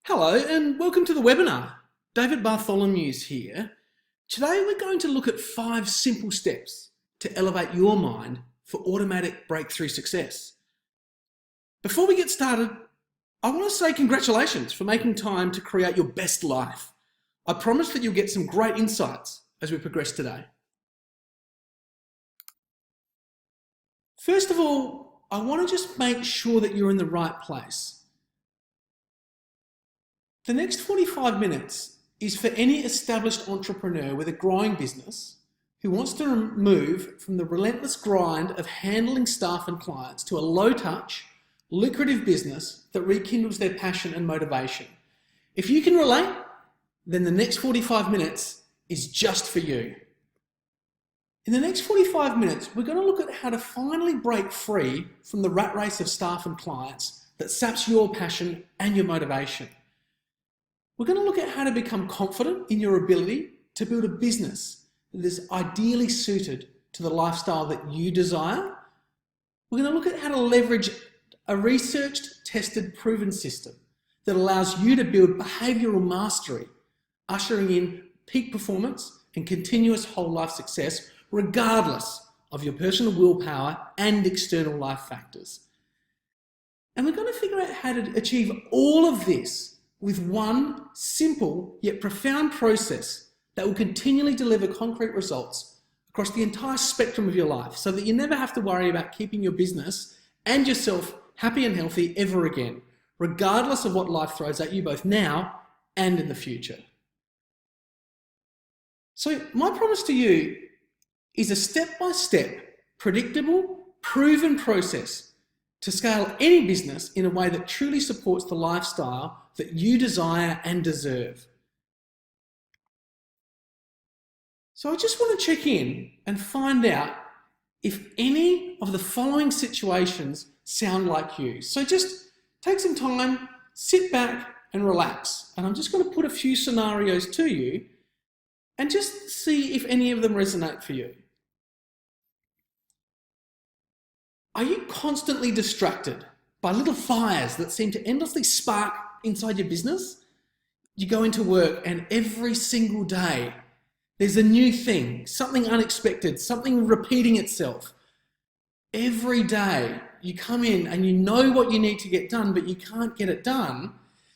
Hello and welcome to the webinar. David Bartholomew's here. Today we're going to look at 5 simple steps to elevate your mind for automatic breakthrough success. Before we get started, I want to say congratulations for making time to create your best life. I promise that you'll get some great insights as we progress today. First of all, I want to just make sure that you're in the right place. The next 45 minutes is for any established entrepreneur with a growing business who wants to move from the relentless grind of handling staff and clients to a low-touch, lucrative business that rekindles their passion and motivation. If you can relate, then the next 45 minutes is just for you. In the next 45 minutes, we're going to look at how to finally break free from the rat race of staff and clients that saps your passion and your motivation. We're going to look at how to become confident in your ability to build a business that is ideally suited to the lifestyle that you desire. We're going to look at how to leverage a researched, tested, proven system that allows you to build behavioural mastery, ushering in peak performance and continuous whole life success regardless of your personal willpower and external life factors. And we're going to figure out how to achieve all of this with one simple yet profound process that will continually deliver concrete results across the entire spectrum of your life so that you never have to worry about keeping your business and yourself happy and healthy ever again, regardless of what life throws at you both now and in the future. So my promise to you is a step-by-step, predictable, proven process to scale any business in a way that truly supports the lifestyle that you desire and deserve. So I just want to check in and find out if any of the following situations sound like you. So just take some time, sit back and relax. And I'm just going to put a few scenarios to you and just see if any of them resonate for you. Are you constantly distracted by little fires that seem to endlessly spark inside your business? You go into work and every single day there's a new thing, something unexpected, something repeating itself. Every day you come in and you know what you need to get done, but you can't get it done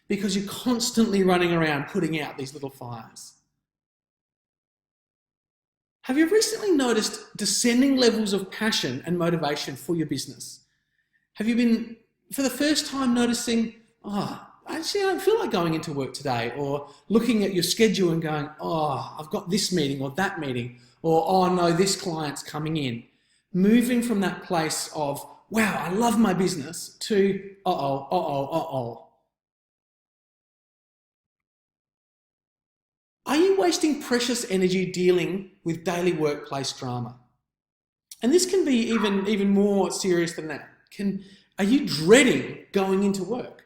because you're constantly running around putting out these little fires. Have you recently noticed descending levels of passion and motivation for your business? Have you been, for the first time, noticing, actually I don't feel like going into work today, or looking at your schedule and going, I've got this meeting or that meeting, or oh no, this client's coming in. Moving from that place of, wow, I love my business, to Are you wasting precious energy dealing with daily workplace drama? And this can be even more serious than that. Are you dreading going into work?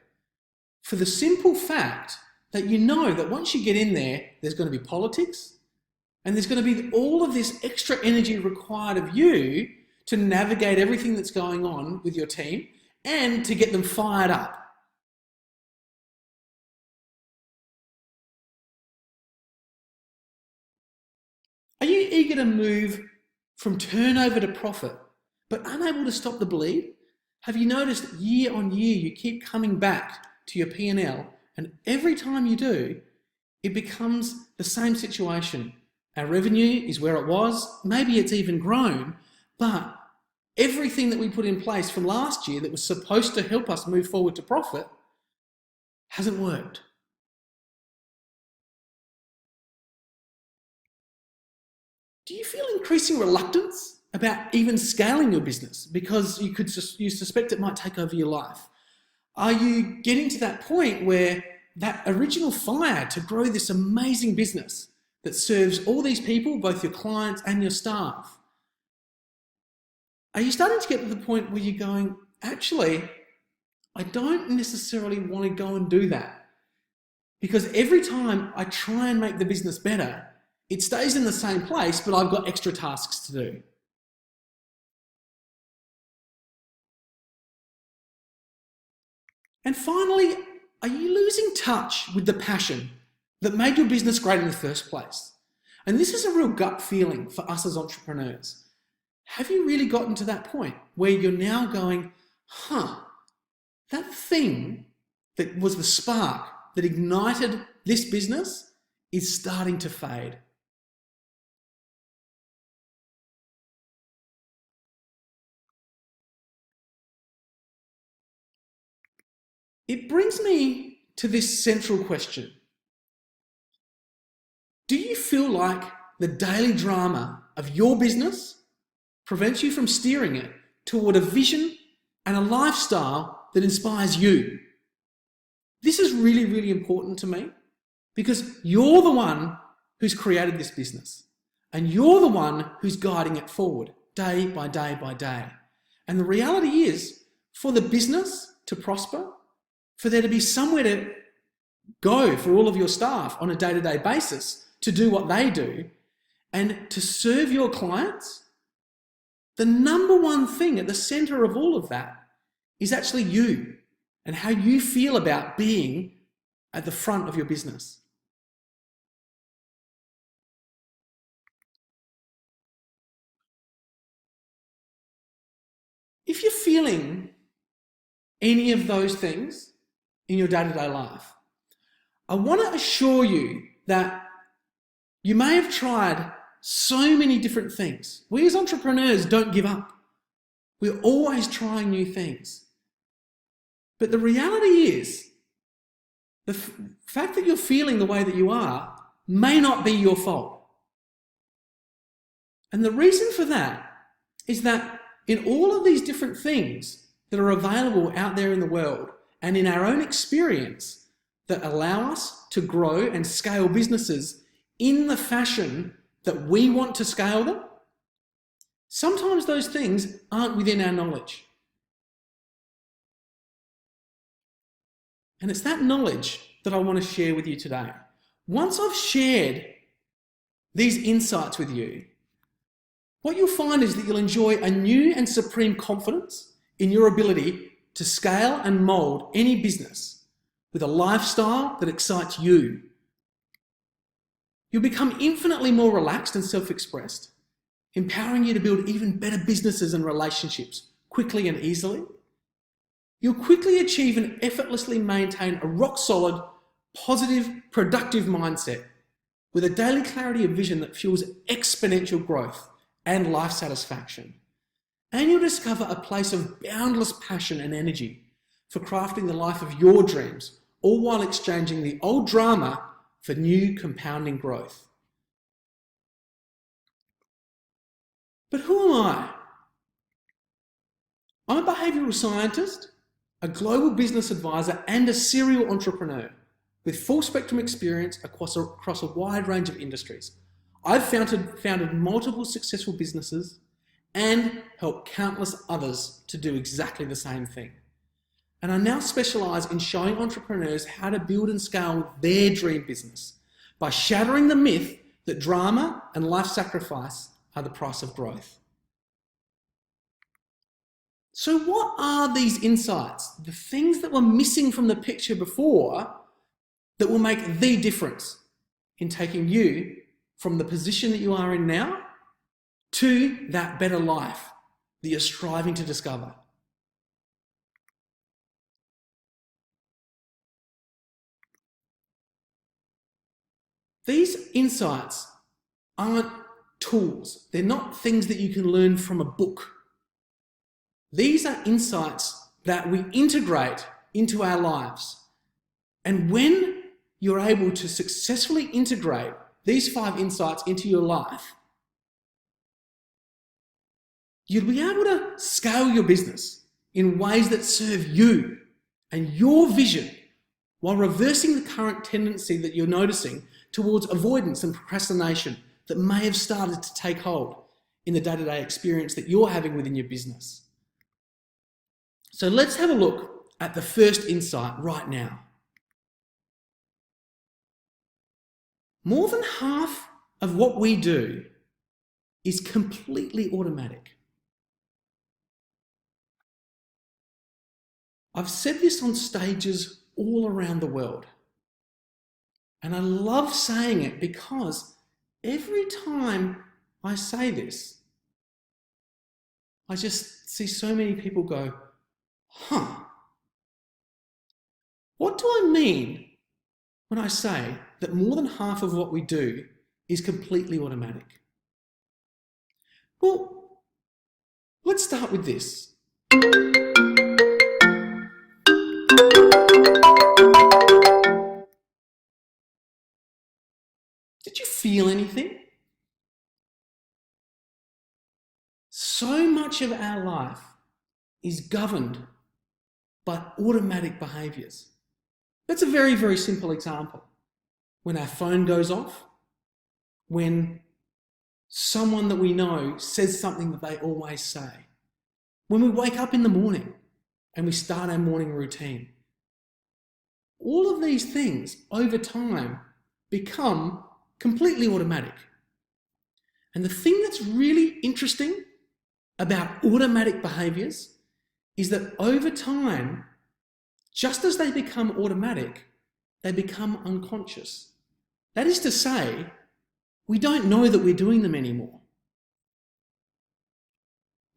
For the simple fact that you know that once you get in there, there's going to be politics, and there's going to be all of this extra energy required of you to navigate everything that's going on with your team and to get them fired up. Are you eager to move from turnover to profit, but unable to stop the bleed? Have you noticed year on year you keep coming back to your P&L, and every time you do, it becomes the same situation? Our revenue is where it was, maybe it's even grown, but everything that we put in place from last year that was supposed to help us move forward to profit hasn't worked. Do you feel increasing reluctance about even scaling your business because you suspect it might take over your life? Are you getting to that point where that original fire to grow this amazing business that serves all these people, both your clients and your staff, are you starting to get to the point where you're going, actually, I don't necessarily want to go and do that, because every time I try and make the business better, it stays in the same place, but I've got extra tasks to do. And finally, Are you losing touch with the passion that made your business great in the first place? And this is a real gut feeling for us as entrepreneurs. Have you really gotten to that point where you're now going, that thing that was the spark that ignited this business is starting to fade? It brings me to this central question. Do you feel like the daily drama of your business prevents you from steering it toward a vision and a lifestyle that inspires you? This is really, really important to me because you're the one who's created this business and you're the one who's guiding it forward day by day by day. And the reality is, for the business to prosper, for there to be somewhere to go for all of your staff on a day-to-day basis to do what they do and to serve your clients, the number one thing at the center of all of that is actually you and how you feel about being at the front of your business. If you're feeling any of those things in your day-to-day life, I want to assure you that you may have tried so many different things. We as entrepreneurs don't give up. We're always trying new things. But the reality is, the fact that you're feeling the way that you are may not be your fault. And the reason for that is that in all of these different things that are available out there in the world and in our own experience that allow us to grow and scale businesses in the fashion that we want to scale them, sometimes those things aren't within our knowledge. And it's that knowledge that I want to share with you today. Once I've shared these insights with you, what you'll find is that you'll enjoy a new and supreme confidence in your ability to scale and mold any business with a lifestyle that excites you. You'll become infinitely more relaxed and self-expressed, empowering you to build even better businesses and relationships quickly and easily. You'll quickly achieve and effortlessly maintain a rock-solid, positive, productive mindset with a daily clarity of vision that fuels exponential growth and life satisfaction. And you'll discover a place of boundless passion and energy for crafting the life of your dreams, all while exchanging the old drama for new compounding growth. But who am I? I'm a behavioural scientist, a global business advisor and a serial entrepreneur with full spectrum experience across a wide range of industries. I've founded multiple successful businesses and helped countless others to do exactly the same thing. And I now specialise in showing entrepreneurs how to build and scale their dream business by shattering the myth that drama and life sacrifice are the price of growth. So what are these insights, the things that were missing from the picture before that will make the difference in taking you from the position that you are in now to that better life that you're striving to discover? These insights aren't tools. They're not things that you can learn from a book. These are insights that we integrate into our lives. And when you're able to successfully integrate these 5 insights into your life, you'll be able to scale your business in ways that serve you and your vision while reversing the current tendency that you're noticing towards avoidance and procrastination that may have started to take hold in the day-to-day experience that you're having within your business. So let's have a look at the first insight right now. More than half of what we do is completely automatic. I've said this on stages all around the world. And I love saying it because every time I say this, I just see so many people go, huh, what do I mean when I say that more than half of what we do is completely automatic? Well, let's start with this. Did you feel anything? So much of our life is governed by automatic behaviours. That's a very, very simple example. When our phone goes off, when someone that we know says something that they always say, when we wake up in the morning and we start our morning routine. All of these things over time become completely automatic. And the thing that's really interesting about automatic behaviours is that over time, just as they become automatic, they become unconscious. That is to say, we don't know that we're doing them anymore.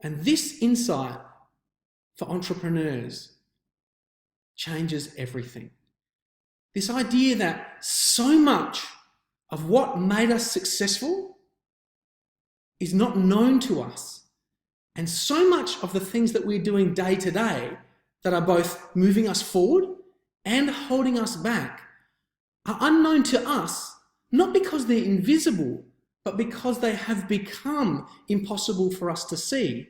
And this insight for entrepreneurs changes everything. This idea that so much of what made us successful is not known to us. And so much of the things that we're doing day to day that are both moving us forward and holding us back are unknown to us, not because they're invisible, but because they have become impossible for us to see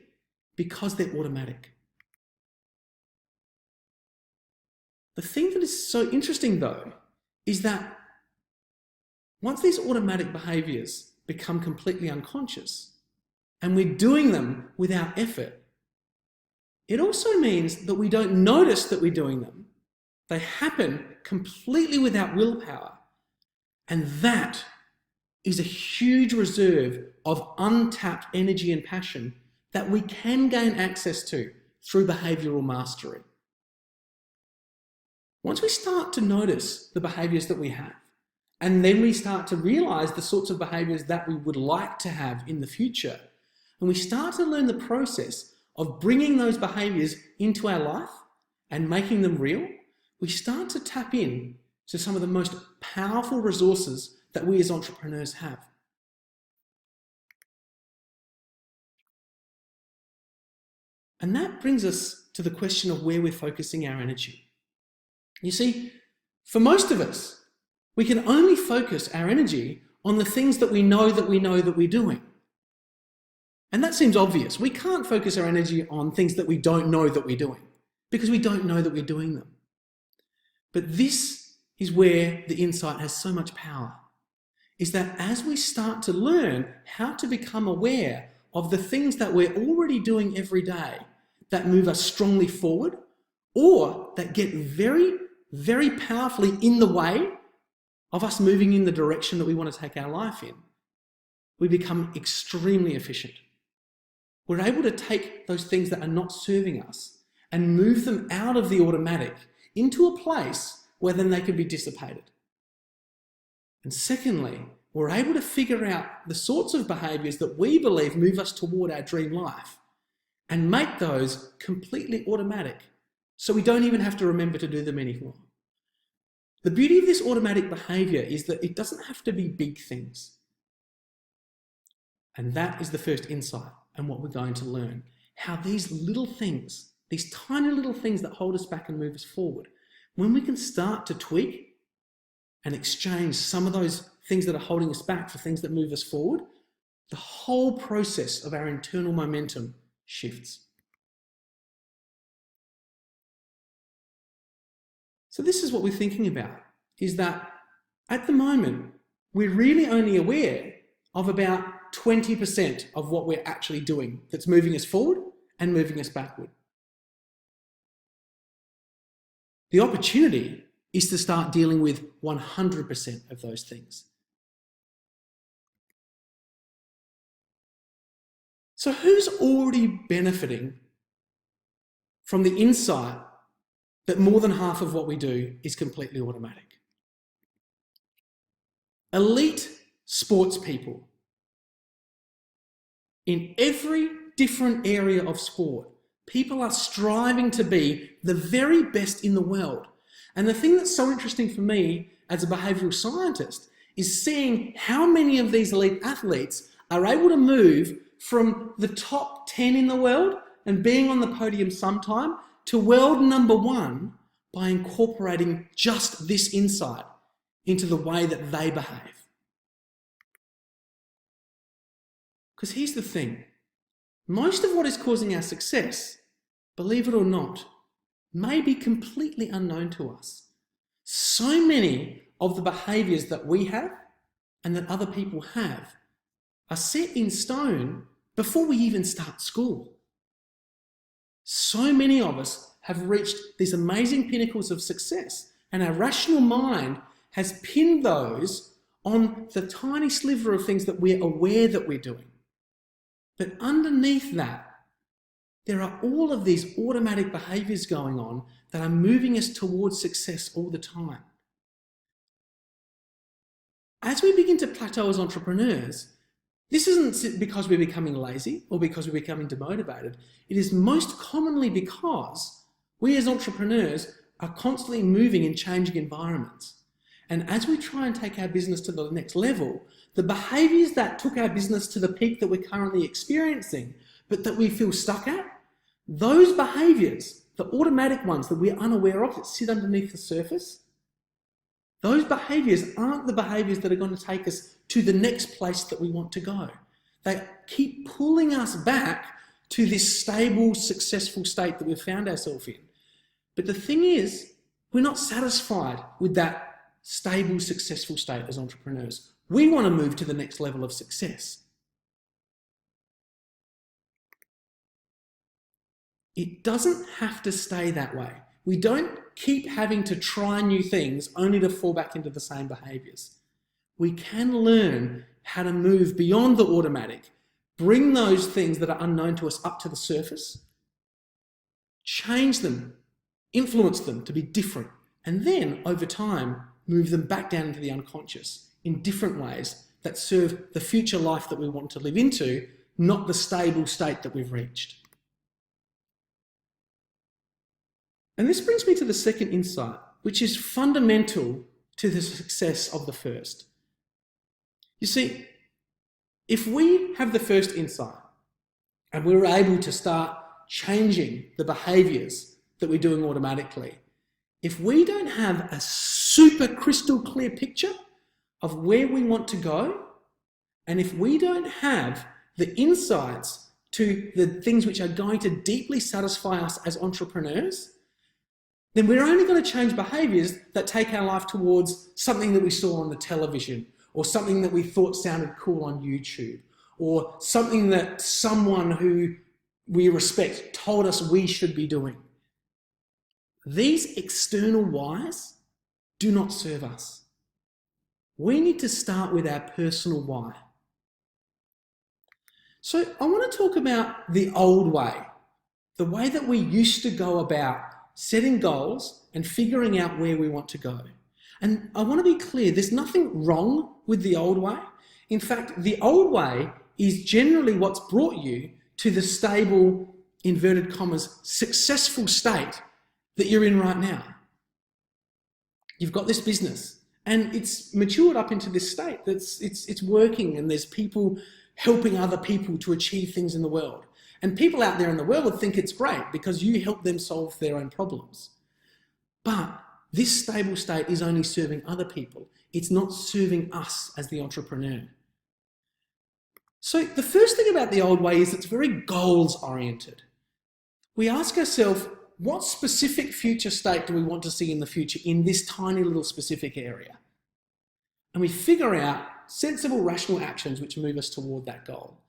because they're automatic. The thing that is so interesting though is that once these automatic behaviours become completely unconscious and we're doing them without effort, it also means that we don't notice that we're doing them. They happen completely without willpower. And that is a huge reserve of untapped energy and passion that we can gain access to through behavioural mastery. Once we start to notice the behaviours that we have, and then we start to realise the sorts of behaviours that we would like to have in the future, and we start to learn the process of bringing those behaviours into our life and making them real, we start to tap in to some of the most powerful resources that we as entrepreneurs have. And that brings us to the question of where we're focusing our energy. You see, for most of us, we can only focus our energy on the things that we know that we're doing. And that seems obvious. We can't focus our energy on things that we don't know that we're doing because we don't know that we're doing them. But this is where the insight has so much power, is that as we start to learn how to become aware of the things that we're already doing every day that move us strongly forward or that get very, very powerfully in the way of us moving in the direction that we want to take our life in, we become extremely efficient. We're able to take those things that are not serving us and move them out of the automatic into a place where then they can be dissipated. And secondly, we're able to figure out the sorts of behaviours that we believe move us toward our dream life and make those completely automatic so we don't even have to remember to do them anymore. The beauty of this automatic behaviour is that it doesn't have to be big things. And that is the first insight and what we're going to learn. How these little things, these tiny little things that hold us back and move us forward, when we can start to tweak and exchange some of those things that are holding us back for things that move us forward, the whole process of our internal momentum shifts. So this is what we're thinking about, is that at the moment, we're really only aware of about 20% of what we're actually doing that's moving us forward and moving us backward. The opportunity is to start dealing with 100% of those things. So who's already benefiting from the insight that more than half of what we do is completely automatic. Elite sports people in every different area of sport, people are striving to be the very best in the world. And the thing that's so interesting for me as a behavioural scientist is seeing how many of these elite athletes are able to move from the top 10 in the world and being on the podium sometime to world number 1 by incorporating just this insight into the way that they behave. Because here's the thing, most of what is causing our success, believe it or not, may be completely unknown to us. So many of the behaviours that we have and that other people have are set in stone before we even start school. So many of us have reached these amazing pinnacles of success, and our rational mind has pinned those on the tiny sliver of things that we're aware that we're doing. But underneath that, there are all of these automatic behaviours going on that are moving us towards success all the time. As we begin to plateau as entrepreneurs, this isn't because we're becoming lazy or because we're becoming demotivated. It is most commonly because we as entrepreneurs are constantly moving in changing environments. And as we try and take our business to the next level, the behaviours that took our business to the peak that we're currently experiencing, but that we feel stuck at, those behaviours, the automatic ones that we're unaware of that sit underneath the surface, those behaviours aren't the behaviours that are going to take us to the next place that we want to go. They keep pulling us back to this stable, successful state that we've found ourselves in. But the thing is, we're not satisfied with that stable, successful state as entrepreneurs. We want to move to the next level of success. It doesn't have to stay that way. We don't keep having to try new things only to fall back into the same behaviours. We can learn how to move beyond the automatic, bring those things that are unknown to us up to the surface, change them, influence them to be different, and then over time move them back down into the unconscious in different ways that serve the future life that we want to live into, not the stable state that we've reached. And this brings me to the second insight, which is fundamental to the success of the first. You see, if we have the first insight and we're able to start changing the behaviours that we're doing automatically, if we don't have a super crystal clear picture of where we want to go, and if we don't have the insights to the things which are going to deeply satisfy us as entrepreneurs, then we're only going to change behaviours that take our life towards something that we saw on the television, or something that we thought sounded cool on YouTube, or something that someone who we respect told us we should be doing. These external whys do not serve us. We need to start with our personal why. So I want to talk about the old way, the way that we used to go about setting goals and figuring out where we want to go. And I want to be clear, there's nothing wrong with the old way. In fact, the old way is generally what's brought you to the stable, inverted commas, successful state that you're in right now. You've got this business and it's matured up into this state that's it's working, and there's people helping other people to achieve things in the world. And people out there in the world would think it's great because you help them solve their own problems. But this stable state is only serving other people. It's not serving us as the entrepreneur. So the first thing about the old way is it's very goals oriented. We ask ourselves, what specific future state do we want to see in the future in this tiny little specific area? And we figure out sensible, rational actions which move us toward that goal.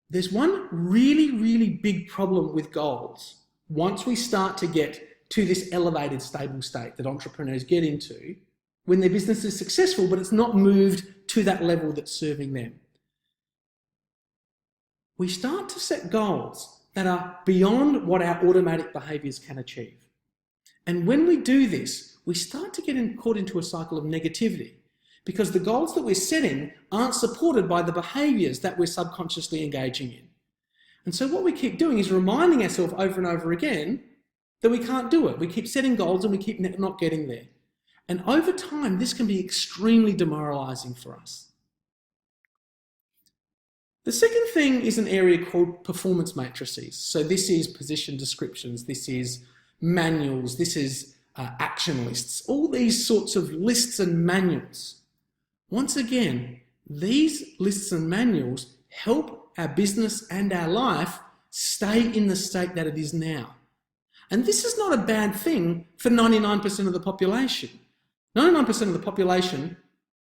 There's one really, really big problem with goals once we start to get to this elevated, stable state that entrepreneurs get into when their business is successful, but it's not moved to that level that's serving them. We start to set goals that are beyond what our automatic behaviours can achieve. And when we do this, we start to get caught into a cycle of negativity because the goals that we're setting aren't supported by the behaviours that we're subconsciously engaging in. And so what we keep doing is reminding ourselves over and over again that we can't do it. We keep setting goals and we keep not getting there. And over time, this can be extremely demoralising for us. The second thing is an area called performance matrices. So this is position descriptions, this is manuals, this is action lists, all these sorts of lists and manuals. Once again, these lists and manuals help our business and our life stay in the state that it is now. And this is not a bad thing for 99% of the population. 99% of the population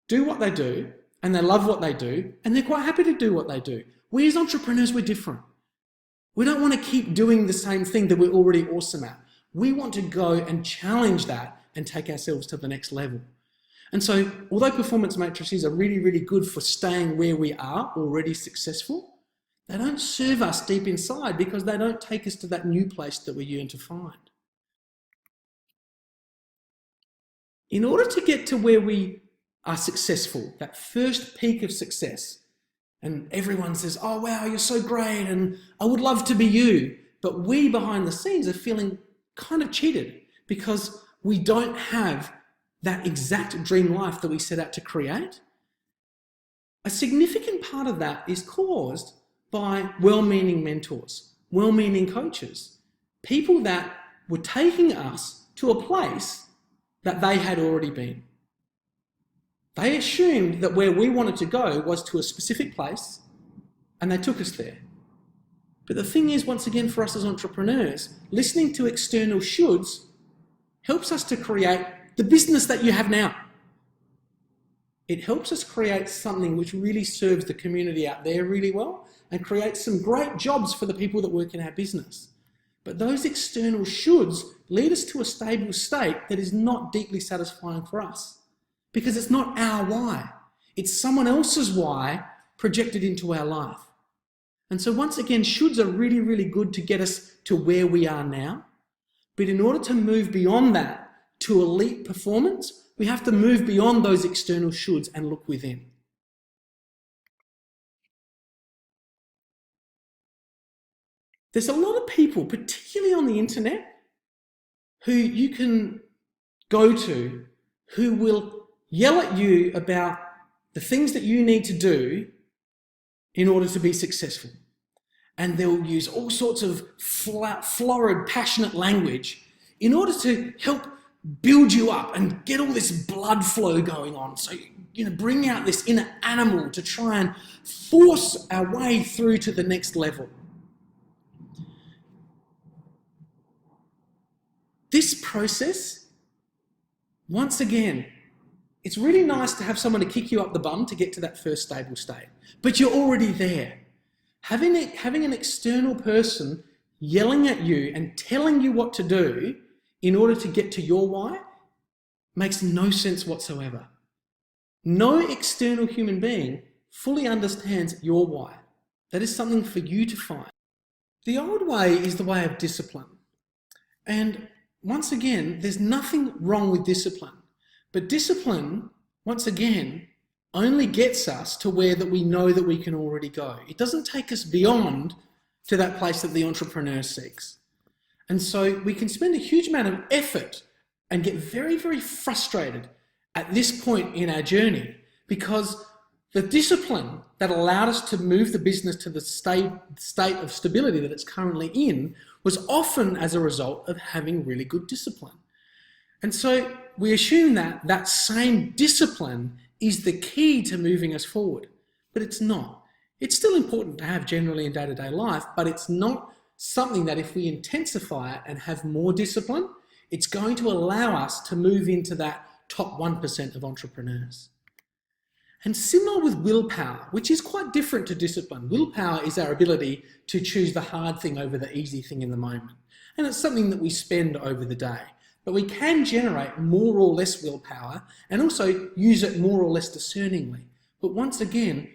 do what they do, and they love what they do, and they're quite happy to do what they do. We as entrepreneurs, we're different. We don't want to keep doing the same thing that we're already awesome at. We want to go and challenge that and take ourselves to the next level. And so, although performance matrices are really, really good for staying where we are, already successful, they don't serve us deep inside because they don't take us to that new place that we yearn to find. In order to get to where we are successful, that first peak of success, and everyone says, oh wow, you're so great and I would love to be you, but we behind the scenes are feeling kind of cheated because we don't have that exact dream life that we set out to create. A significant part of that is caused by well-meaning mentors, well-meaning coaches, people that were taking us to a place that they had already been. They assumed that where we wanted to go was to a specific place, and they took us there. But the thing is, once again, for us as entrepreneurs, listening to external shoulds helps us to create the business that you have now. It helps us create something which really serves the community out there really well and creates some great jobs for the people that work in our business. But those external shoulds lead us to a stable state that is not deeply satisfying for us because it's not our why. It's someone else's why projected into our life. And so once again, shoulds are really, really good to get us to where we are now. But in order to move beyond that to elite performance, we have to move beyond those external shoulds and look within. There's a lot of people, particularly on the internet, who you can go to who will yell at you about the things that you need to do in order to be successful. And they'll use all sorts of florid, passionate language in order to help build you up and get all this blood flow going on. So, bring out this inner animal to try and force our way through to the next level. This process, once again, it's really nice to have someone to kick you up the bum to get to that first stable state, but you're already there. Having an external person yelling at you and telling you what to do in order to get to your why makes no sense whatsoever. No external human being fully understands your why. That is something for you to find. The old way is the way of discipline. And once again, there's nothing wrong with discipline. But discipline, once again, only gets us to where that we know that we can already go. It doesn't take us beyond to that place that the entrepreneur seeks. And so we can spend a huge amount of effort and get very, very frustrated at this point in our journey because the discipline that allowed us to move the business to the state of stability that it's currently in was often as a result of having really good discipline. And so we assume that that same discipline is the key to moving us forward, but it's not. It's still important to have generally in day-to-day life, but it's not something that if we intensify it and have more discipline, it's going to allow us to move into that top 1% of entrepreneurs. And similar with willpower, which is quite different to discipline. Willpower is our ability to choose the hard thing over the easy thing in the moment. And it's something that we spend over the day. But we can generate more or less willpower and also use it more or less discerningly. But once again,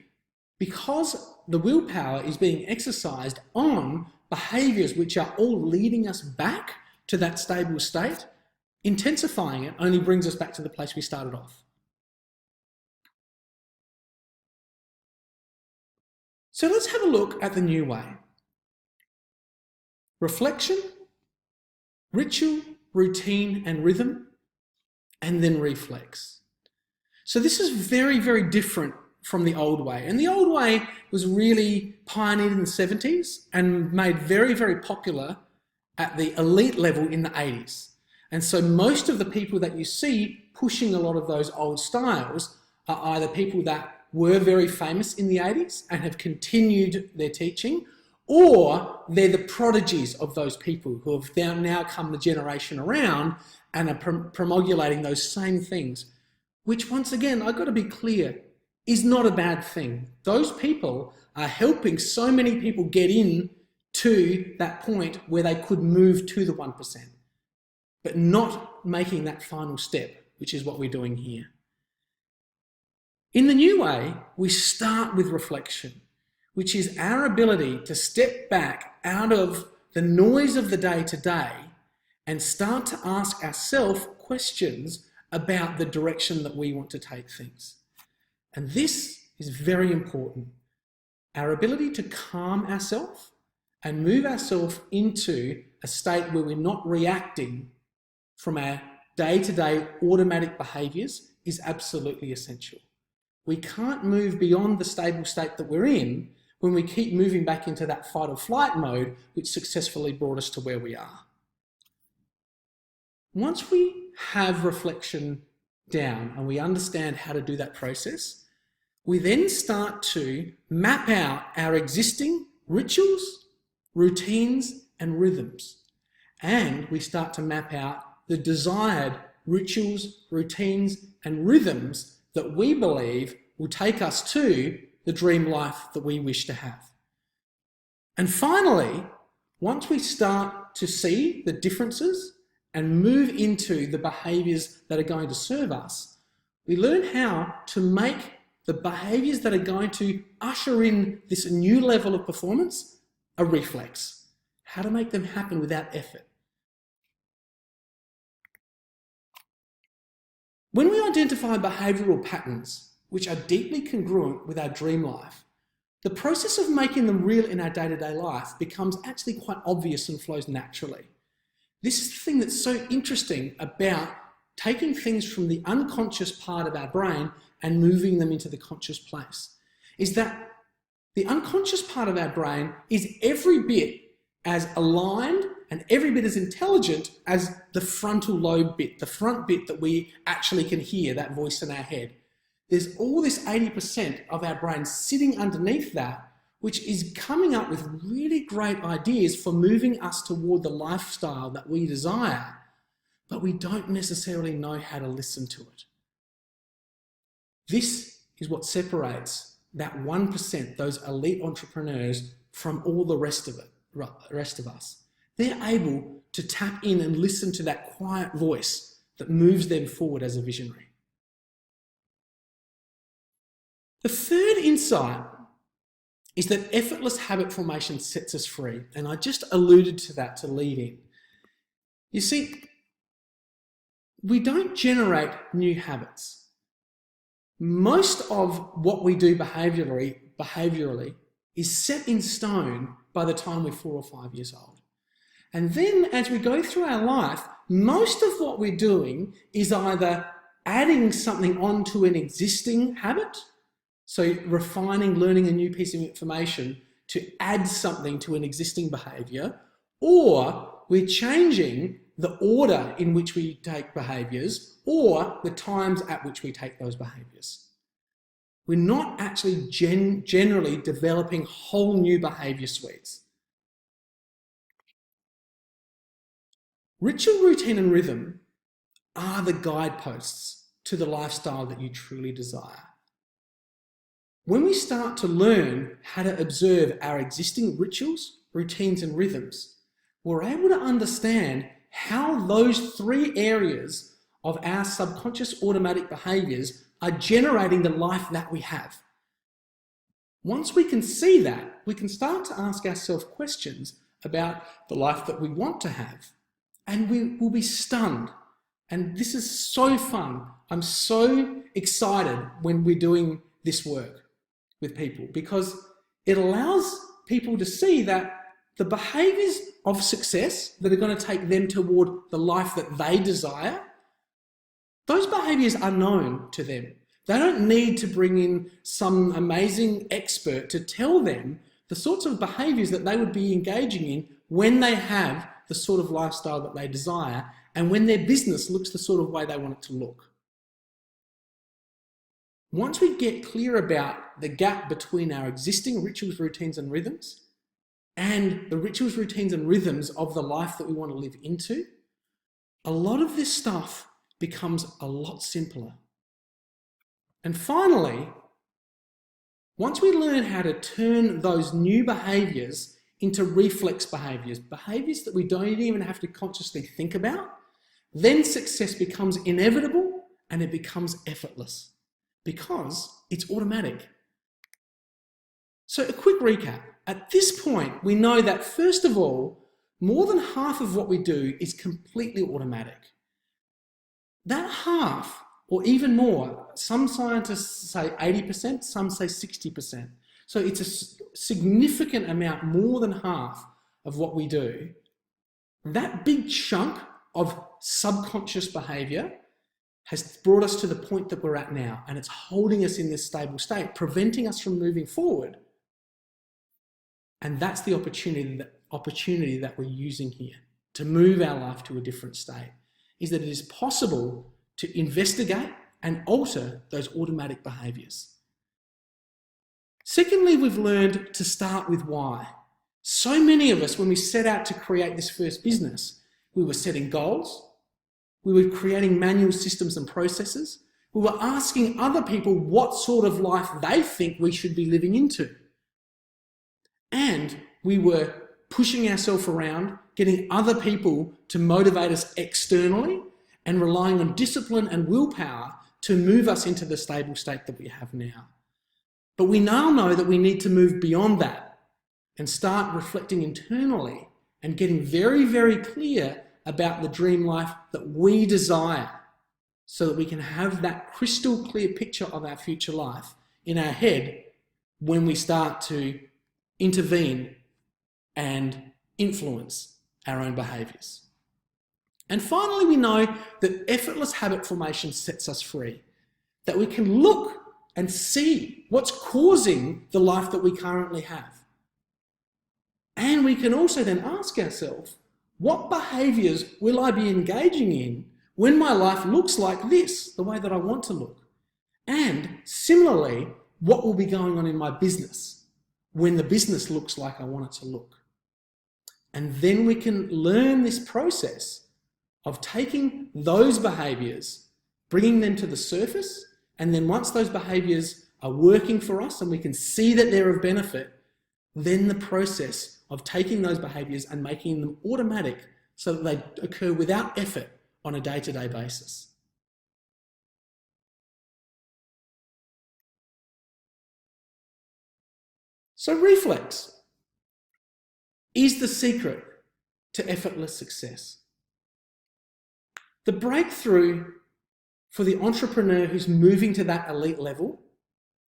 because the willpower is being exercised on behaviours which are all leading us back to that stable state, Intensifying it only brings us back to the place we started off. So let's have a look at the new way. Reflection, ritual, routine, and rhythm, and then reflex. So this is very, very different from the old way. And the old way was really pioneered in the 70s and made very, very popular at the elite level in the 80s. And so most of the people that you see pushing a lot of those old styles are either people that were very famous in the 80s and have continued their teaching, or they're the prodigies of those people who have now come the generation around and are promulgating those same things, which once again, I've got to be clear, is not a bad thing. Those people are helping so many people get in to that point where they could move to the 1%, but not making that final step, which is what we're doing here. In the new way, we start with reflection, which is our ability to step back out of the noise of the day-to-day and start to ask ourselves questions about the direction that we want to take things. And this is very important. Our ability to calm ourselves and move ourselves into a state where we're not reacting from our day-to-day automatic behaviours is absolutely essential. We can't move beyond the stable state that we're in when we keep moving back into that fight or flight mode, which successfully brought us to where we are. Once we have reflection down and we understand how to do that process, we then start to map out our existing rituals, routines, and rhythms. And we start to map out the desired rituals, routines, and rhythms that we believe will take us to the dream life that we wish to have. And finally, once we start to see the differences and move into the behaviours that are going to serve us, we learn how to make the behaviours that are going to usher in this new level of performance a reflex. How to make them happen without effort. When we identify behavioural patterns which are deeply congruent with our dream life, the process of making them real in our day-to-day life becomes actually quite obvious and flows naturally. This is the thing that's so interesting about taking things from the unconscious part of our brain and moving them into the conscious place, is that the unconscious part of our brain is every bit as aligned and every bit as intelligent as the frontal lobe bit, the front bit that we actually can hear, that voice in our head. There's all this 80% of our brain sitting underneath that, which is coming up with really great ideas for moving us toward the lifestyle that we desire, but we don't necessarily know how to listen to it. This is what separates that 1%, those elite entrepreneurs, from all the rest of us. They're able to tap in and listen to that quiet voice that moves them forward as a visionary. The third insight is that effortless habit formation sets us free. And I just alluded to that to lead in. You see, we don't generate new habits. Most of what we do behaviourally is set in stone by the time we're 4 or 5 years old. And then as we go through our life, most of what we're doing is either adding something onto an existing habit, so refining, learning a new piece of information to add something to an existing behaviour, or we're changing the order in which we take behaviours or the times at which we take those behaviours. We're not actually generally developing whole new behaviour suites. Ritual, routine and rhythm are the guideposts to the lifestyle that you truly desire. When we start to learn how to observe our existing rituals, routines and rhythms, we're able to understand how those 3 areas of our subconscious automatic behaviours are generating the life that we have. Once we can see that, we can start to ask ourselves questions about the life that we want to have, and we will be stunned And this is so fun. I'm so excited when we're doing this work with people because it allows people to see that the behaviours of success that are going to take them toward the life that they desire, those behaviours are known to them. They don't need to bring in some amazing expert to tell them the sorts of behaviours that they would be engaging in when they have the sort of lifestyle that they desire and when their business looks the sort of way they want it to look. Once we get clear about the gap between our existing rituals, routines and rhythms and the rituals, routines and rhythms of the life that we want to live into, a lot of this stuff becomes a lot simpler. And finally, once we learn how to turn those new behaviours into reflex behaviours, behaviours that we don't even have to consciously think about, then success becomes inevitable and it becomes effortless because it's automatic. So a quick recap. At this point, we know that first of all, more than half of what we do is completely automatic. That half, or even more, some scientists say 80%, some say 60%. So it's a significant amount, more than half of what we do. That big chunk of subconscious behaviour has brought us to the point that we're at now, and it's holding us in this stable state, preventing us from moving forward. And that's the opportunity that we're using here to move our life to a different state, is that it is possible to investigate and alter those automatic behaviours. Secondly, we've learned to start with why. So many of us, when we set out to create this first business, we were setting goals, we were creating manual systems and processes, we were asking other people what sort of life they think we should be living into. And we were pushing ourselves around, getting other people to motivate us externally and relying on discipline and willpower to move us into the stable state that we have now. But we now know that we need to move beyond that and start reflecting internally and getting very, very clear about the dream life that we desire so that we can have that crystal clear picture of our future life in our head when we start to intervene and influence our own behaviours. And finally, we know that effortless habit formation sets us free, that we can look and see what's causing the life that we currently have. And we can also then ask ourselves, what behaviours will I be engaging in when my life looks like this, the way that I want to look? And similarly, what will be going on in my business when the business looks like I want it to look? And then we can learn this process of taking those behaviours, bringing them to the surface, and then once those behaviours are working for us and we can see that they're of benefit, then the process of taking those behaviours and making them automatic so that they occur without effort on a day-to-day basis. So reflex is the secret to effortless success. The breakthrough for the entrepreneur who's moving to that elite level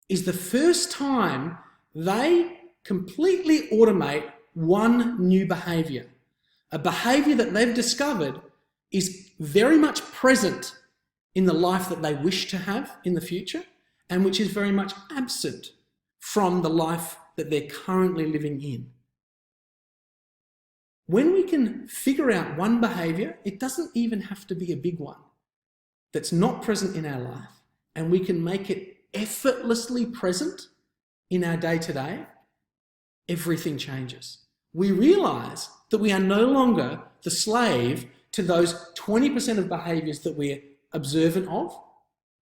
is the first time they completely automate one new behaviour, a behaviour that they've discovered is very much present in the life that they wish to have in the future and which is very much absent from the life that they're currently living in. When we can figure out one behaviour, it doesn't even have to be a big one that's not present in our life, and we can make it effortlessly present in our day-to-day, everything changes. We realise that we are no longer the slave to those 20% of behaviours that we're observant of.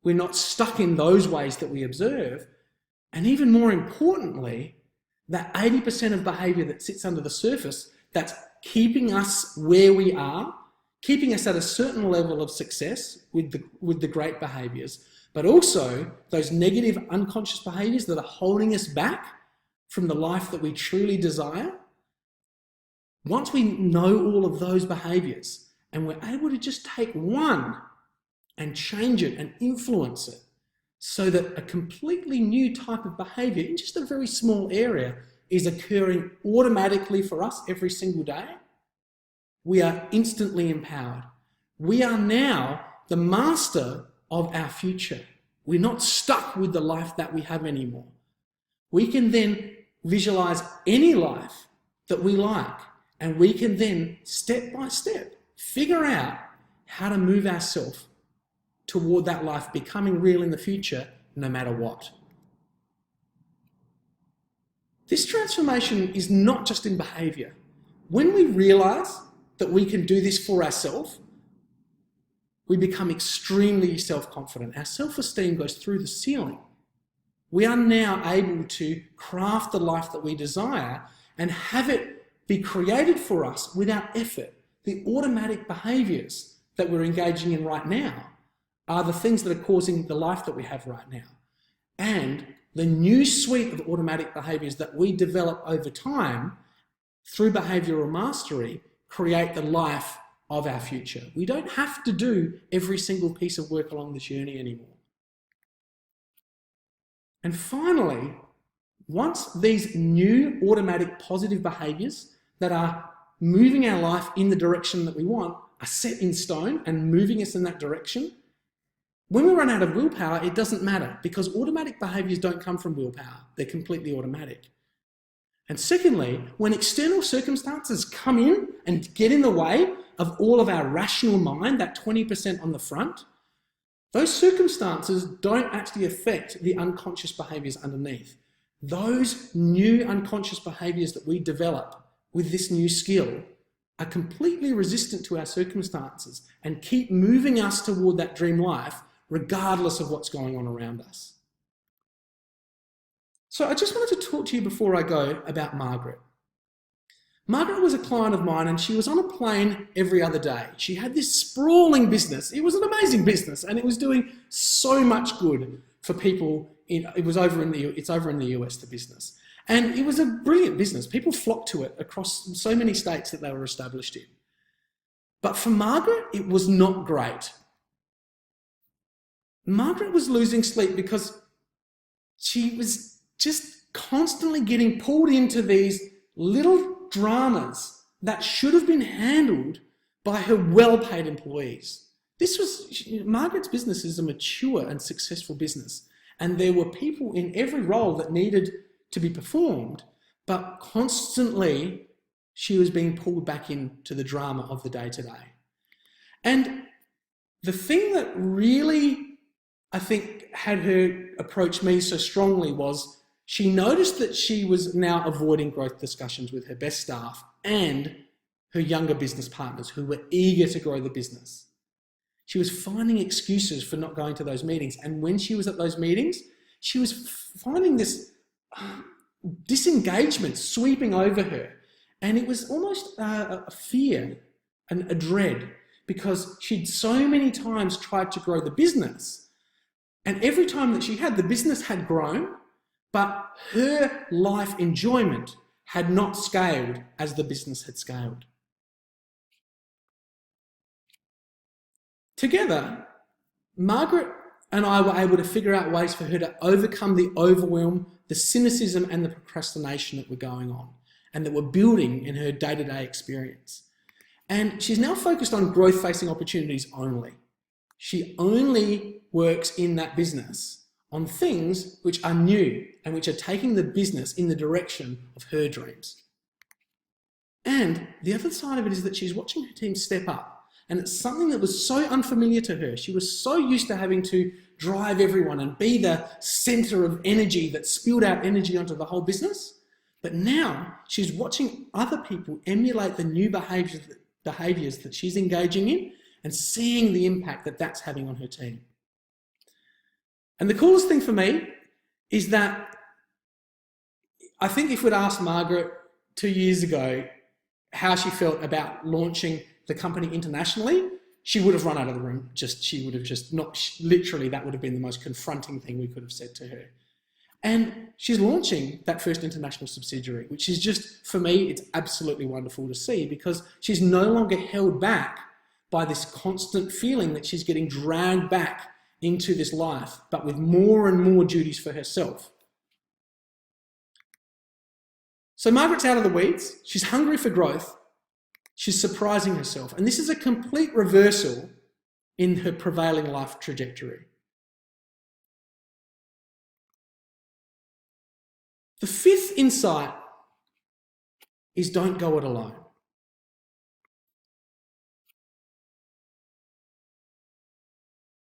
We're not stuck in those ways that we observe. And even more importantly, that 80% of behaviour that sits under the surface that's keeping us where we are, keeping us at a certain level of success with the great behaviours, but also those negative unconscious behaviours that are holding us back from the life that we truly desire. Once we know all of those behaviours and we're able to just take one and change it and influence it so that a completely new type of behavior in just a very small area is occurring automatically for us every single day, we are instantly empowered. We are now the master of our future. We're not stuck with the life that we have anymore. We can then visualize any life that we like, and we can then step by step figure out how to move ourselves toward that life becoming real in the future, no matter what. This transformation is not just in behavior. When we realize that we can do this for ourselves, we become extremely self-confident. Our self-esteem goes through the ceiling. We are now able to craft the life that we desire and have it be created for us without effort. The automatic behaviors that we're engaging in right now are the things that are causing the life that we have right now. And the new suite of automatic behaviors that we develop over time through behavioral mastery create the life of our future. We don't have to do every single piece of work along this journey anymore. And finally, once these new automatic positive behaviors that are moving our life in the direction that we want are set in stone and moving us in that direction, when we run out of willpower, it doesn't matter because automatic behaviors don't come from willpower. They're completely automatic. And secondly, when external circumstances come in and get in the way of all of our rational mind, that 20% on the front, those circumstances don't actually affect the unconscious behaviors underneath. Those new unconscious behaviors that we develop with this new skill are completely resistant to our circumstances and keep moving us toward that dream life regardless of what's going on around us. So I just wanted to talk to you before I go about Margaret. Margaret was a client of mine and she was on a plane every other day. She had this sprawling business. It was an amazing business and it was doing so much good for people. It's over in the US, the business. And it was a brilliant business. People flocked to it across so many states that they were established in. But for Margaret, it was not great. Margaret was losing sleep because she was just constantly getting pulled into these little dramas that should have been handled by her well-paid employees. Margaret's business is a mature and successful business, and there were people in every role that needed to be performed, but constantly she was being pulled back into the drama of the day-to-day. And the thing that really, I think, had her approach me so strongly was she noticed that she was now avoiding growth discussions with her best staff and her younger business partners who were eager to grow the business. She was finding excuses for not going to those meetings. And when she was at those meetings, she was finding this disengagement sweeping over her. And it was almost a fear and a dread because she'd so many times tried to grow the business. And every time that she had, the business had grown, but her life enjoyment had not scaled as the business had scaled. Together, Margaret and I were able to figure out ways for her to overcome the overwhelm, the cynicism and the procrastination that were going on and that were building in her day-to-day experience. And she's now focused on growth-facing opportunities only. She only works in that business on things which are new and which are taking the business in the direction of her dreams. And the other side of it is that she's watching her team step up. And it's something that was so unfamiliar to her. She was so used to having to drive everyone and be the center of energy that spilled out energy onto the whole business. But now she's watching other people emulate the new behaviors that she's engaging in and seeing the impact that that's having on her team. And the coolest thing for me is that I think if we'd asked Margaret 2 years ago how she felt about launching the company internationally, she would have run out of the room. She would have just not, literally, that would have been the most confronting thing we could have said to her. And she's launching that first international subsidiary, which is just, for me, it's absolutely wonderful to see because she's no longer held back by this constant feeling that she's getting dragged back into this life, but with more and more duties for herself. So Margaret's out of the weeds. She's hungry for growth. She's surprising herself. And this is a complete reversal in her prevailing life trajectory. The fifth insight is don't go it alone.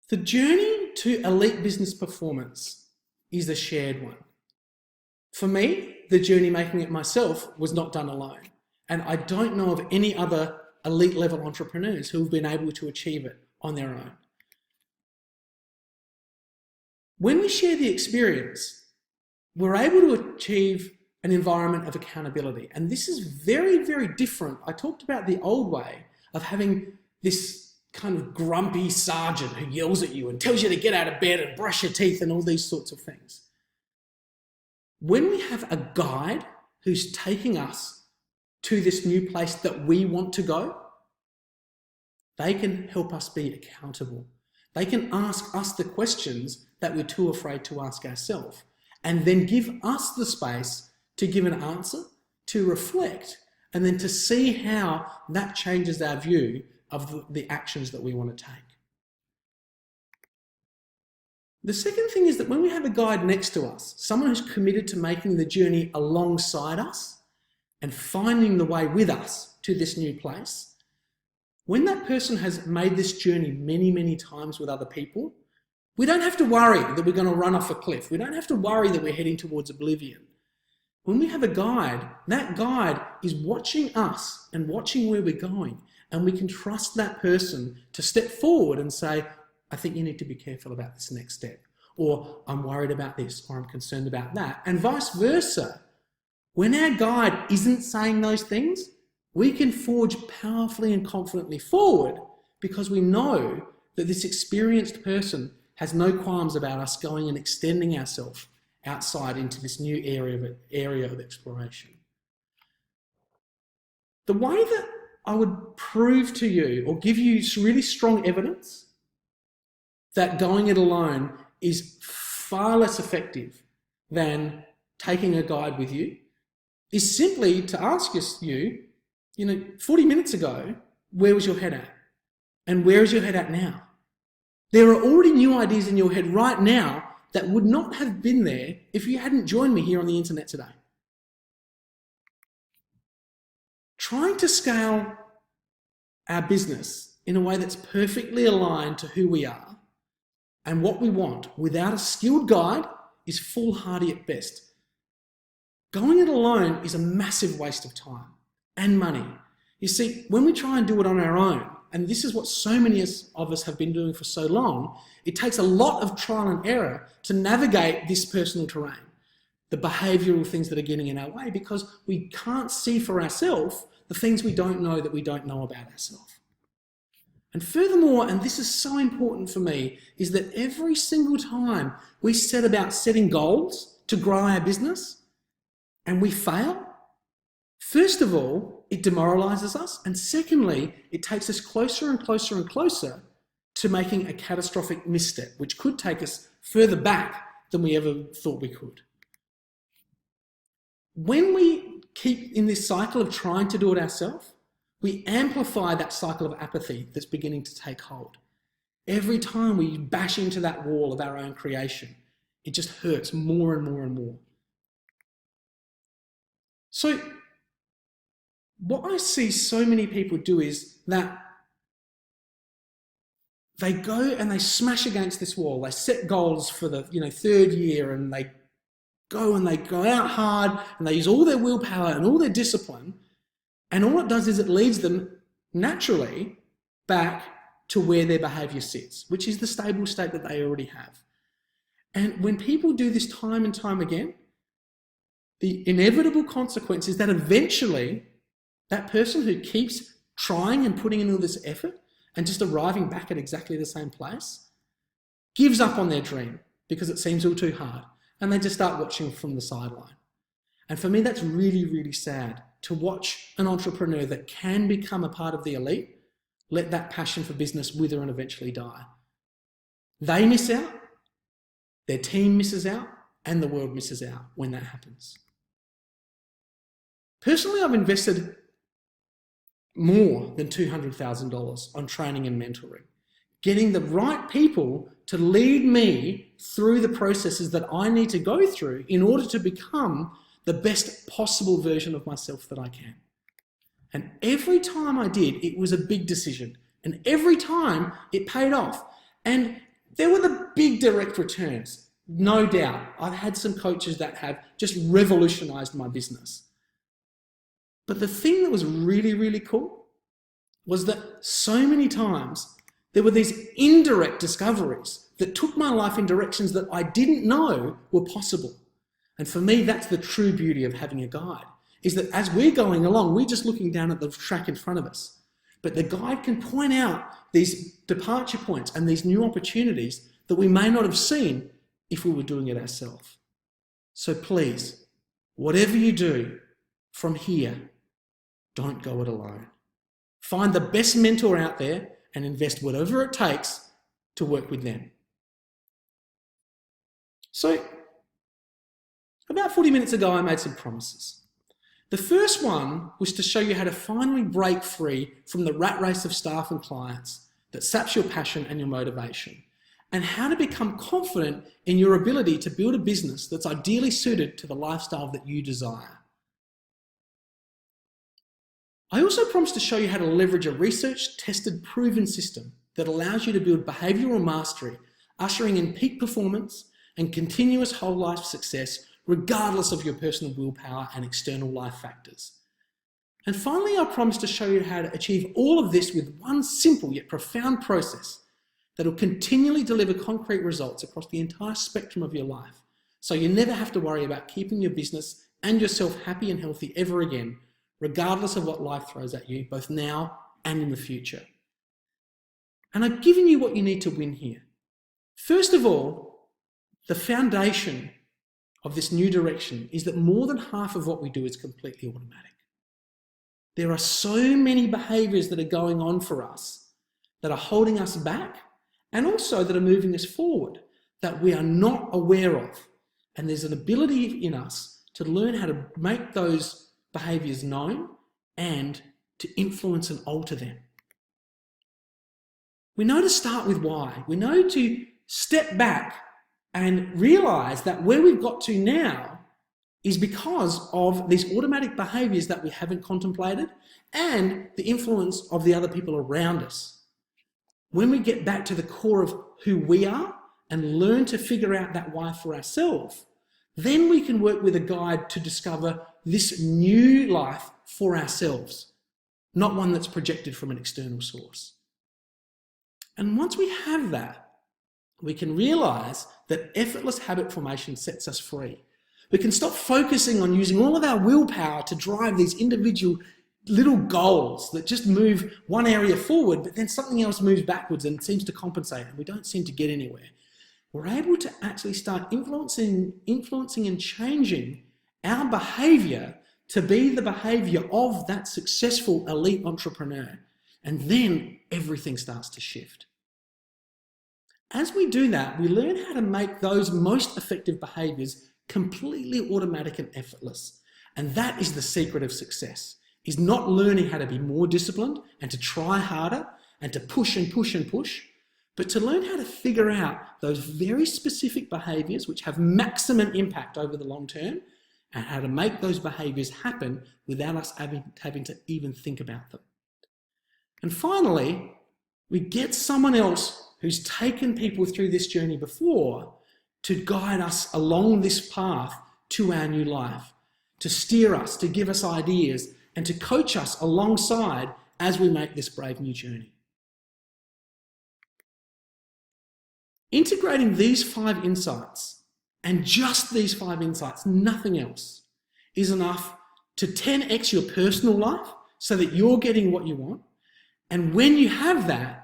The journey to elite business performance is a shared one. For me, the journey making it myself was not done alone. And I don't know of any other elite level entrepreneurs who have been able to achieve it on their own. When we share the experience, we're able to achieve an environment of accountability. And this is very, very different. I talked about the old way of having this kind of grumpy sergeant who yells at you and tells you to get out of bed and brush your teeth and all these sorts of things. When we have a guide who's taking us to this new place that we want to go, they can help us be accountable. They can ask us the questions that we're too afraid to ask ourselves, and then give us the space to give an answer, to reflect, and then to see how that changes our view of the actions that we want to take. The second thing is that when we have a guide next to us, someone who's committed to making the journey alongside us and finding the way with us to this new place, when that person has made this journey many, many times with other people, we don't have to worry that we're going to run off a cliff. We don't have to worry that we're heading towards oblivion. When we have a guide, that guide is watching us and watching where we're going, and we can trust that person to step forward and say, I think you need to be careful about this next step, or I'm worried about this, or I'm concerned about that, and vice versa. When our guide isn't saying those things, we can forge powerfully and confidently forward because we know that this experienced person has no qualms about us going and extending ourselves outside into this new area of exploration. The way that I would prove to you or give you really strong evidence that going it alone is far less effective than taking a guide with you is simply to ask you, 40 minutes ago, where was your head at? And where is your head at now? There are already new ideas in your head right now that would not have been there if you hadn't joined me here on the internet today. Trying to scale our business in a way that's perfectly aligned to who we are and what we want without a skilled guide is foolhardy at best. Going it alone is a massive waste of time and money. You see, when we try and do it on our own, and this is what so many of us have been doing for so long, it takes a lot of trial and error to navigate this personal terrain, the behavioural things that are getting in our way, because we can't see for ourselves the things we don't know that we don't know about ourselves. And furthermore, and this is so important for me, is that every single time we set about setting goals to grow our business and we fail, first of all, it demoralises us, and secondly, it takes us closer and closer and closer to making a catastrophic misstep, which could take us further back than we ever thought we could. When we keep in this cycle of trying to do it ourselves, we amplify that cycle of apathy that's beginning to take hold. Every time we bash into that wall of our own creation, it just hurts more and more and more. So, what I see so many people do is that they go and they smash against this wall. They set goals for the third year, and they go out hard and they use all their willpower and all their discipline, and all it does is it leads them naturally back to where their behaviour sits, which is the stable state that they already have. And when people do this time and time again, the inevitable consequence is that eventually that person who keeps trying and putting in all this effort and just arriving back at exactly the same place gives up on their dream because it seems all too hard, and they just start watching from the sideline. And for me, that's really, really sad to watch an entrepreneur that can become a part of the elite let that passion for business wither and eventually die. They miss out, their team misses out, and the world misses out when that happens. Personally, I've invested more than $200,000 on training and mentoring, getting the right people to lead me through the processes that I need to go through in order to become the best possible version of myself that I can. And every time I did, it was a big decision. And every time it paid off. And there were the big direct returns, no doubt. I've had some coaches that have just revolutionized my business. But the thing that was really, really cool was that so many times there were these indirect discoveries that took my life in directions that I didn't know were possible. And for me, that's the true beauty of having a guide, is that as we're going along, we're just looking down at the track in front of us. But the guide can point out these departure points and these new opportunities that we may not have seen if we were doing it ourselves. So please, whatever you do from here, don't go it alone. Find the best mentor out there and invest whatever it takes to work with them. So, about 40 minutes ago, I made some promises. The first one was to show you how to finally break free from the rat race of staff and clients that saps your passion and your motivation, and how to become confident in your ability to build a business that's ideally suited to the lifestyle that you desire. I also promised to show you how to leverage a research, tested, proven system that allows you to build behavioural mastery, ushering in peak performance and continuous whole life success regardless of your personal willpower and external life factors. And finally, I promised to show you how to achieve all of this with one simple yet profound process that will continually deliver concrete results across the entire spectrum of your life, so you never have to worry about keeping your business and yourself happy and healthy ever again, regardless of what life throws at you, both now and in the future. And I've given you what you need to win here. First of all, the foundation of this new direction is that more than half of what we do is completely automatic. There are so many behaviours that are going on for us that are holding us back and also that are moving us forward that we are not aware of. And there's an ability in us to learn how to make those behaviours known and to influence and alter them. We know to start with why. We know to step back and realise that where we've got to now is because of these automatic behaviours that we haven't contemplated and the influence of the other people around us. When we get back to the core of who we are and learn to figure out that why for ourselves, then we can work with a guide to discover this new life for ourselves, not one that's projected from an external source. And once we have that, we can realise that effortless habit formation sets us free. We can stop focusing on using all of our willpower to drive these individual little goals that just move one area forward, but then something else moves backwards and seems to compensate, and we don't seem to get anywhere. We're able to actually start influencing and changing our behaviour to be the behaviour of that successful elite entrepreneur. And then everything starts to shift. As we do that, we learn how to make those most effective behaviours completely automatic and effortless. And that is the secret of success, is not learning how to be more disciplined and to try harder and to push and push and push, but to learn how to figure out those very specific behaviours which have maximum impact over the long term and how to make those behaviours happen without us having to even think about them. And finally, we get someone else who's taken people through this journey before to guide us along this path to our new life, to steer us, to give us ideas, and to coach us alongside as we make this brave new journey. Integrating these 5 insights, and just these 5 insights, nothing else, is enough to 10x your personal life so that you're getting what you want. And when you have that,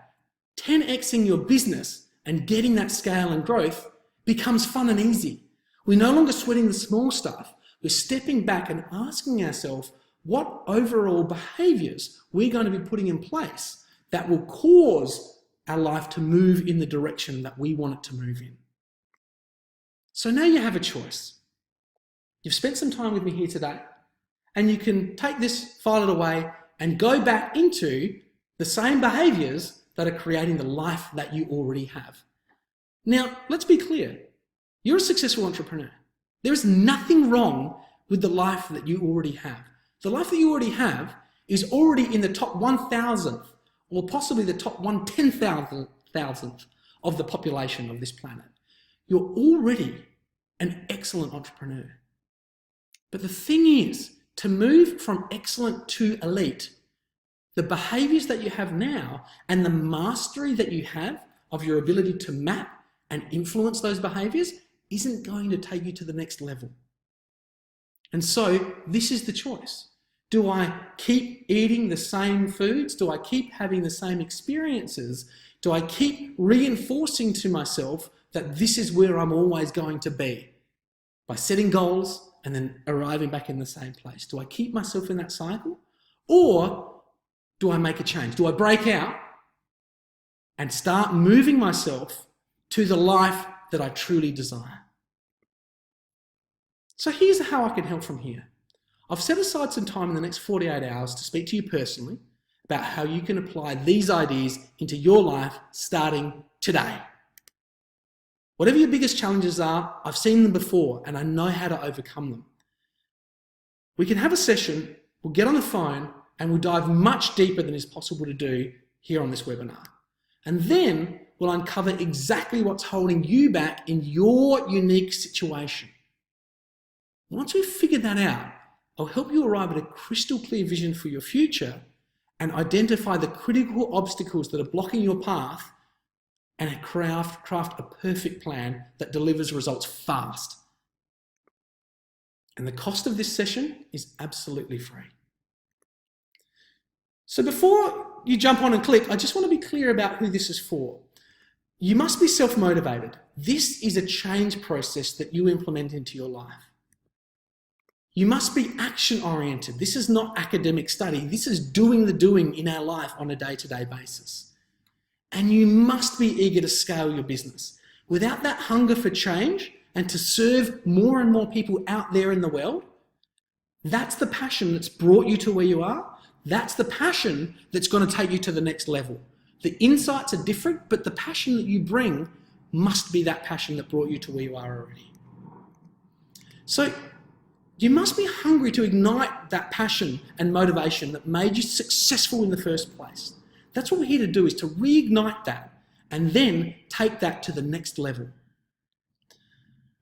10xing your business and getting that scale and growth becomes fun and easy. We're no longer sweating the small stuff. We're stepping back and asking ourselves what overall behaviours we're going to be putting in place that will cause our life to move in the direction that we want it to move in. So now you have a choice. You've spent some time with me here today, and you can take this, file it away, and go back into the same behaviours that are creating the life that you already have. Now, let's be clear. You're a successful entrepreneur. There is nothing wrong with the life that you already have. The life that you already have is already in the top 1,000th or possibly the top 1/10,000th of the population of this planet. You're already an excellent entrepreneur. But the thing is, to move from excellent to elite, the behaviors that you have now and the mastery that you have of your ability to map and influence those behaviors isn't going to take you to the next level. And so this is the choice. Do I keep eating the same foods? Do I keep having the same experiences? Do I keep reinforcing to myself that this is where I'm always going to be by setting goals and then arriving back in the same place? Do I keep myself in that cycle? Or do I make a change? Do I break out and start moving myself to the life that I truly desire? So here's how I can help from here. I've set aside some time in the next 48 hours to speak to you personally about how you can apply these ideas into your life starting today. Whatever your biggest challenges are, I've seen them before and I know how to overcome them. We can have a session, we'll get on the phone and we'll dive much deeper than is possible to do here on this webinar. And then we'll uncover exactly what's holding you back in your unique situation. Once we've figured that out, I'll help you arrive at a crystal clear vision for your future and identify the critical obstacles that are blocking your path and craft a perfect plan that delivers results fast. And the cost of this session is absolutely free. So before you jump on and click, I just want to be clear about who this is for. You must be self-motivated. This is a change process that you implement into your life. You must be action-oriented. This is not academic study. This is doing the doing in our life on a day-to-day basis. And you must be eager to scale your business. Without that hunger for change and to serve more and more people out there in the world, that's the passion that's brought you to where you are. That's the passion that's going to take you to the next level. The insights are different, but the passion that you bring must be that passion that brought you to where you are already. So you must be hungry to ignite that passion and motivation that made you successful in the first place. That's what we're here to do, is to reignite that and then take that to the next level.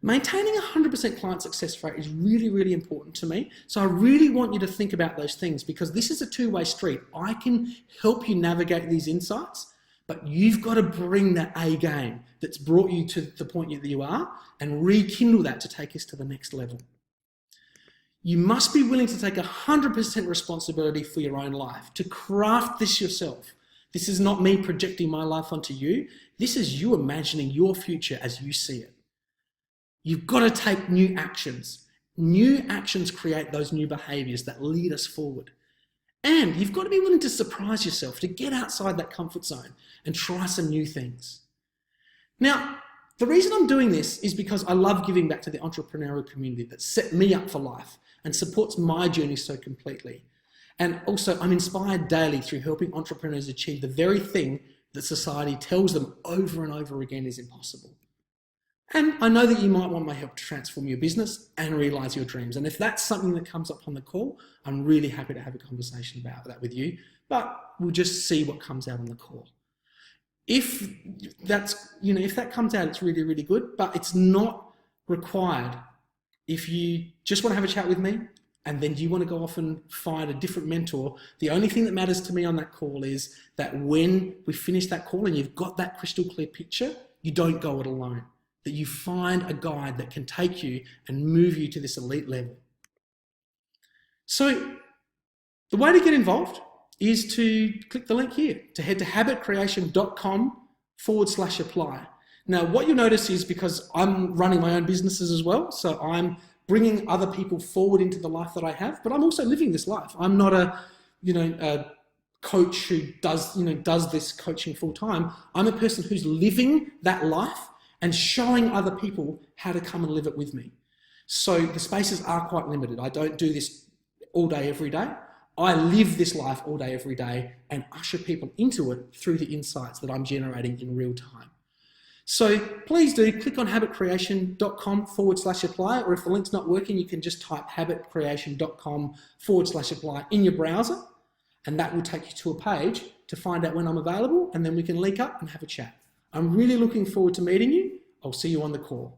Maintaining a 100% client success rate is really, really important to me. So I really want you to think about those things because this is a two-way street. I can help you navigate these insights, but you've got to bring that A game that's brought you to the point that you are and rekindle that to take us to the next level. You must be willing to take 100% responsibility for your own life, to craft this yourself. This is not me projecting my life onto you. This is you imagining your future as you see it. You've got to take new actions. New actions create those new behaviors that lead us forward. And you've got to be willing to surprise yourself, to get outside that comfort zone and try some new things. Now, the reason I'm doing this is because I love giving back to the entrepreneurial community that set me up for life and supports my journey so completely. And also, I'm inspired daily through helping entrepreneurs achieve the very thing that society tells them over and over again is impossible. And I know that you might want my help to transform your business and realize your dreams. And if that's something that comes up on the call, I'm really happy to have a conversation about that with you, but we'll just see what comes out on the call. If that comes out, it's really, really good, but it's not required. If you just want to have a chat with me and then you want to go off and find a different mentor, the only thing that matters to me on that call is that when we finish that call and you've got that crystal clear picture, you don't go it alone. That you find a guide that can take you and move you to this elite level. So the way to get involved is to click the link here, to head to habitcreation.com/apply. Now, what you'll notice is because I'm running my own businesses as well, so I'm bringing other people forward into the life that I have, but I'm also living this life. I'm not a coach who does this coaching full time. I'm a person who's living that life and showing other people how to come and live it with me. So the spaces are quite limited. I don't do this all day, every day. I live this life all day, every day, and usher people into it through the insights that I'm generating in real time. So please do click on habitcreation.com/apply, or if the link's not working, you can just type habitcreation.com/apply in your browser, and that will take you to a page to find out when I'm available, and then we can link up and have a chat. I'm really looking forward to meeting you. I'll see you on the call.